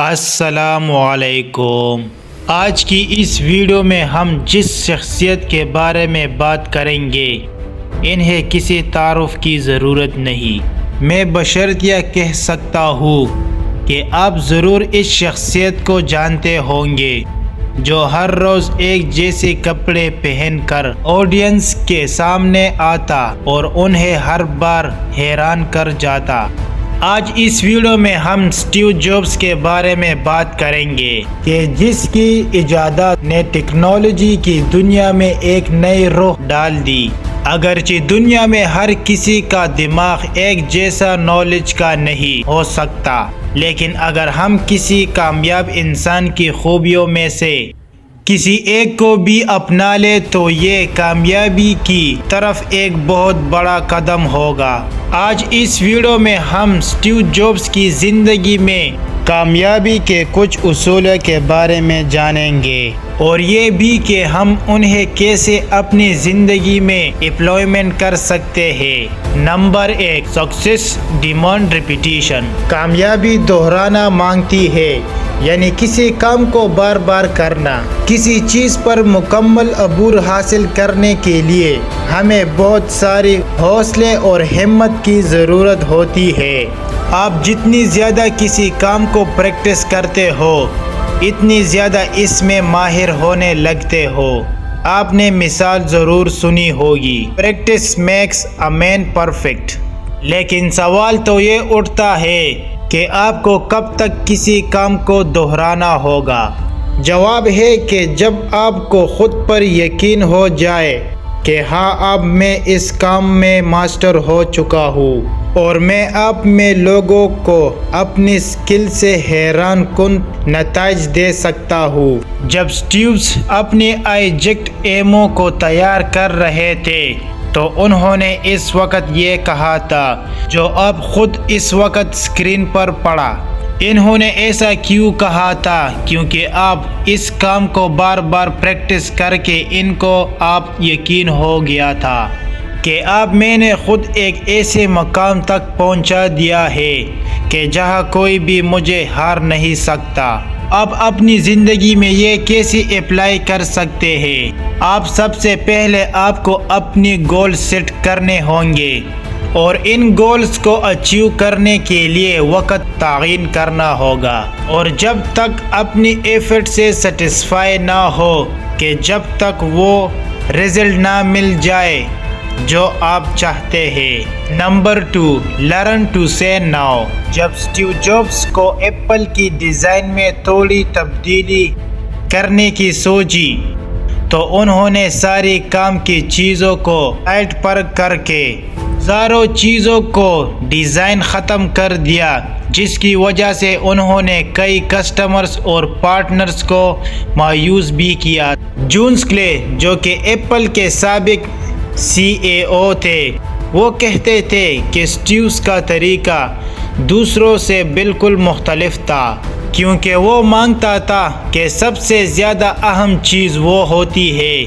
السلام علیکم۔ آج کی اس ویڈیو میں ہم جس شخصیت کے بارے میں بات کریں گے انہیں کسی تعارف کی ضرورت نہیں۔ میں بشرطیہ کہہ سکتا ہوں کہ آپ ضرور اس شخصیت کو جانتے ہوں گے جو ہر روز ایک جیسے کپڑے پہن کر آڈینس کے سامنے آتا اور انہیں ہر بار حیران کر جاتا۔ آج اس ویڈیو میں ہم اسٹیو جابس کے بارے میں بات کریں گے کہ جس کی ایجادات نے ٹیکنالوجی کی دنیا میں ایک نئی روح ڈال دی۔ اگرچہ دنیا میں ہر کسی کا دماغ ایک جیسا نالج کا نہیں ہو سکتا، لیکن اگر ہم کسی کامیاب انسان کی خوبیوں میں سے کسی ایک کو بھی اپنا لے تو یہ کامیابی کی طرف ایک بہت بڑا قدم ہوگا۔ آج اس ویڈیو میں ہم اسٹیو جابس کی زندگی میں کامیابی کے کچھ اصول کے بارے میں جانیں گے اور یہ بھی کہ ہم انہیں کیسے اپنی زندگی میں امپلیمنٹ کر سکتے ہیں۔ Number 1، success demand repetition. کامیابی دہرانا مانگتی ہے، یعنی کسی کام کو بار بار کرنا۔ کسی چیز پر مکمل عبور حاصل کرنے کے لیے ہمیں بہت ساری حوصلے اور ہمت کی ضرورت ہوتی ہے۔ آپ جتنی زیادہ کسی کام کو پریکٹس کرتے ہو اتنی زیادہ اس میں ماہر ہونے لگتے ہو۔ آپ نے مثال ضرور سنی ہوگی، practice makes a man perfect. لیکن سوال تو یہ اٹھتا ہے کہ آپ کو کب تک کسی کام کو دہرانا ہوگا؟ جواب ہے کہ جب آپ کو خود پر یقین ہو جائے کہ ہاں اب میں اس کام میں ماسٹر ہو چکا ہوں اور میں آپ میں لوگوں کو اپنی اسکل سے حیران کن نتائج دے سکتا ہوں۔ جب اسٹیوز اپنے آبجیکٹ ایمو کو تیار کر رہے تھے تو انہوں نے اس وقت یہ کہا تھا جو اب خود اس وقت اسکرین پر پڑا۔ انہوں نے ایسا کیوں کہا تھا؟ کیونکہ آپ اس کام کو بار بار پریکٹس کر کے ان کو آپ یقین ہو گیا تھا کہ اب میں نے خود ایک ایسے مقام تک پہنچا دیا ہے کہ جہاں کوئی بھی مجھے ہار نہیں سکتا۔ اب اپنی زندگی میں یہ کیسے اپلائی کر سکتے ہیں؟ آپ سب سے پہلے آپ کو اپنی گول سیٹ کرنے ہوں گے اور ان گولز کو اچیو کرنے کے لیے وقت تعین کرنا ہوگا، اور جب تک اپنی ایفرٹ سے سیٹسفائی نہ ہو کہ جب تک وہ رزلٹ نہ مل جائے جو آپ چاہتے ہیں۔ نمبر 2، لرن ٹو سے نو۔ جب اسٹیو جابس کو ایپل کی ڈیزائن میں تھوڑی تبدیلی کرنے کی سوچی تو انہوں نے ساری کام کی چیزوں کو سائٹ پر کر کے ہزاروں چیزوں کو ڈیزائن ختم کر دیا، جس کی وجہ سے انہوں نے کئی کسٹمرز اور پارٹنرز کو مایوس بھی کیا۔ جونز کلے، جو کہ ایپل کے سابق CEO تھے، وہ کہتے تھے کہ اسٹیوز کا طریقہ دوسروں سے بالکل مختلف تھا، کیونکہ وہ مانگتا تھا کہ سب سے زیادہ اہم چیز وہ ہوتی ہے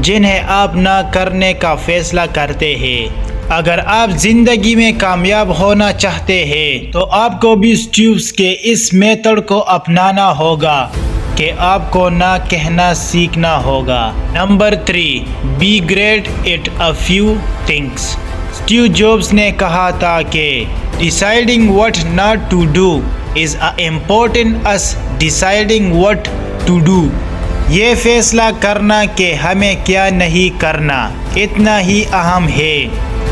جنہیں آپ نہ کرنے کا فیصلہ کرتے ہیں۔ اگر آپ زندگی میں کامیاب ہونا چاہتے ہیں تو آپ کو بھی اسٹیوز کے اس میتھڈ کو اپنانا ہوگا کہ آپ کو نہ کہنا سیکھنا ہوگا۔ Number 3، be great at a few things. Steve Jobs نے کہا تھا کہ deciding what not to do is a important as deciding what to do. یہ فیصلہ کرنا کہ ہمیں کیا نہیں کرنا اتنا ہی اہم ہے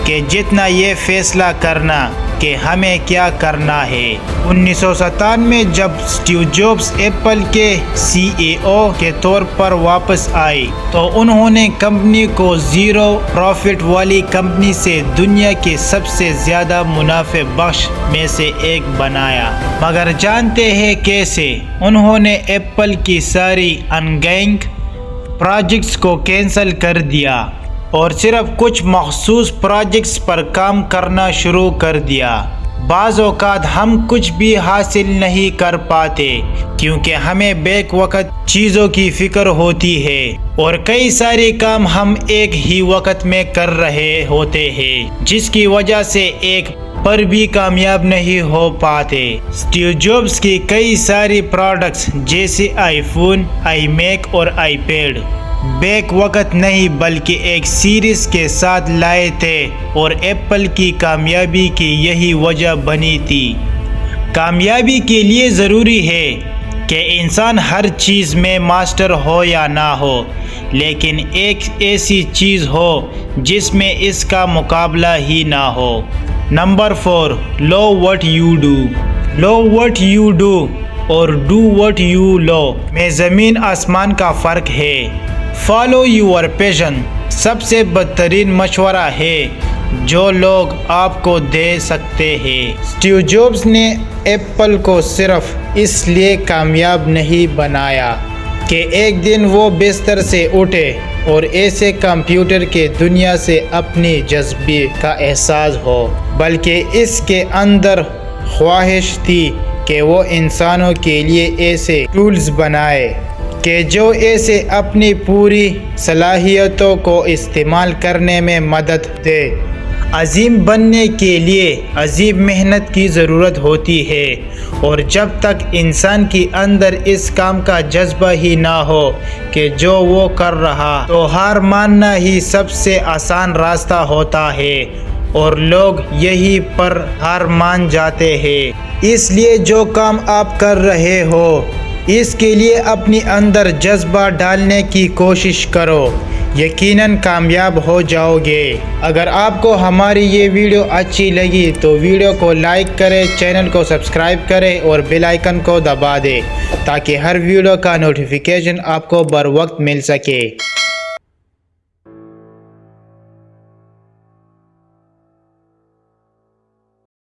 کہ جتنا یہ فیصلہ کرنا کہ ہمیں کیا کرنا ہے۔ 1997 میں جب اسٹیو جابس ایپل کے CEO کے طور پر واپس آئے تو انہوں نے کمپنی کو زیرو پروفٹ والی کمپنی سے دنیا کی سب سے زیادہ منافع بخش میں سے ایک بنایا۔ مگر جانتے ہیں کیسے؟ انہوں نے ایپل کی ساری انگوئنگ پروجیکٹس کو کینسل کر دیا اور صرف کچھ مخصوص پروجیکٹس پر کام کرنا شروع کر دیا۔ بعض اوقات ہم کچھ بھی حاصل نہیں کر پاتے کیونکہ ہمیں بیک وقت چیزوں کی فکر ہوتی ہے اور کئی سارے کام ہم ایک ہی وقت میں کر رہے ہوتے ہیں، جس کی وجہ سے ایک پر بھی کامیاب نہیں ہو پاتے۔ اسٹیو جابس کی کئی ساری پروڈکٹس جیسے آئی فون، آئی میک اور آئی پیڈ بیک وقت نہیں بلکہ ایک سیریز کے ساتھ لائے تھے اور ایپل کی کامیابی کی یہی وجہ بنی تھی۔ کامیابی کے لیے ضروری ہے کہ انسان ہر چیز میں ماسٹر ہو یا نہ ہو، لیکن ایک ایسی چیز ہو جس میں اس کا مقابلہ ہی نہ ہو۔ Number 4، love what you do. Love what you do اور ڈو وٹ یو لو میں زمین آسمان کا فرق ہے۔ فالو یور پیشن سب سے بہترین مشورہ ہے جو لوگ آپ کو دے سکتے ہیں۔ اسٹیو جابس نے ایپل کو صرف اس لیے کامیاب نہیں بنایا کہ ایک دن وہ بستر سے اٹھے اور ایسے کمپیوٹر کے دنیا سے اپنی جذبے کا احساس ہو، بلکہ اس کے اندر خواہش تھی کہ وہ انسانوں کے لیے ایسے ٹولز بنائے کہ جو ایسے اپنی پوری صلاحیتوں کو استعمال کرنے میں مدد دے۔ عظیم بننے کے لیے عظیم محنت کی ضرورت ہوتی ہے، اور جب تک انسان کے اندر اس کام کا جذبہ ہی نہ ہو کہ جو وہ کر رہا تو ہار ماننا ہی سب سے آسان راستہ ہوتا ہے، اور لوگ یہی پر ہار مان جاتے ہیں۔ اس لیے جو کام آپ کر رہے ہو اس کے لیے اپنی اندر جذبہ ڈالنے کی کوشش کرو، یقیناً کامیاب ہو جاؤ گے۔ اگر آپ کو ہماری یہ ویڈیو اچھی لگی تو ویڈیو کو لائک کریں، چینل کو سبسکرائب کریں اور بیل آئیکن کو دبا دیں تاکہ ہر ویڈیو کا نوٹیفیکیشن آپ کو بر وقت مل سکے۔